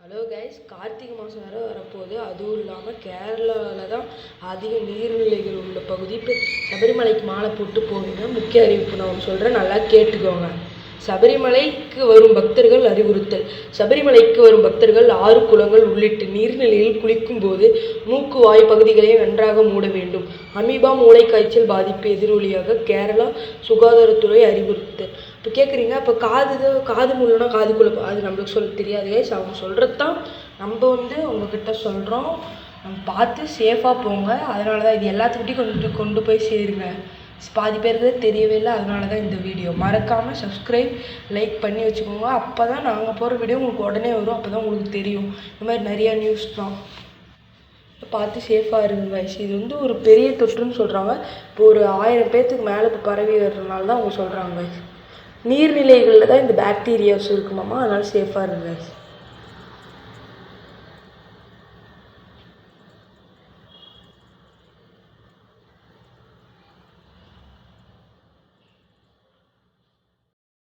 Hello guys, Karthigai மாதம் வேறு வரப்போகுது. அதுவும் இல்லாமல் கேரளாவில் தான் அதிக நீர்நிலைகள் உள்ள பகுதி. இப்போ சபரிமலைக்கு மாலை போட்டு போவீங்க. முக்கிய அறிவிப்பு நான் சொல்கிறேன், நல்லா கேட்டுக்கோங்க. சபரிமலைக்கு வரும் பக்தர்கள் அறிவுறுத்தல். சபரிமலைக்கு வரும் பக்தர்கள் ஆறு, குளங்கள் உள்ளிட்ட நீர்நிலையில் குளிக்கும் போது மூக்கு, வாய் பகுதிகளை நன்றாக மூட வேண்டும். அமீபா மூளைக்காய்ச்சல் பாதிப்பு எதிரொலியாக கேரளா சுகாதாரத்துறை அறிவுறுத்தல். இப்போ கேட்குறீங்க, இப்போ காது முள்ளனா காதுக்குள்ள அது நம்மளுக்கு சொல்ல தெரியாது. அவங்க சொல்கிறது தான் நம்ம உங்ககிட்ட சொல்கிறோம். நம்ம பார்த்து சேஃபாக போங்க. அதனால தான் இது எல்லாத்துக்கிட்டையும் கொண்டு போய் சேருங்க. பாதி பேருக்கு தெரியவே இல்லை. அதனால தான் இந்த வீடியோ. மறக்காமல் சப்ஸ்கிரைப், லைக் பண்ணி வச்சுக்கோங்க. அப்போ தான் நாங்கள் போகிற வீடியோ உங்களுக்கு உடனே வரும். அப்போ தான் உங்களுக்கு தெரியும். இந்த மாதிரி நிறையா நியூஸ் தான். பார்த்து சேஃபாக இருங்க. இது ஒரு பெரிய தொற்றுன்னு சொல்கிறாங்க. இப்போ ஒரு 1000 பேர்த்துக்கு மேலே இப்போ பரவி வர்றதுனால தான் அவங்க சொல்கிறாங்க. நீர்நிலைகளில் தான் இந்த பாக்டீரியாஸ் இருக்குமாம்மா. அதனால் சேஃபாக இருங்க.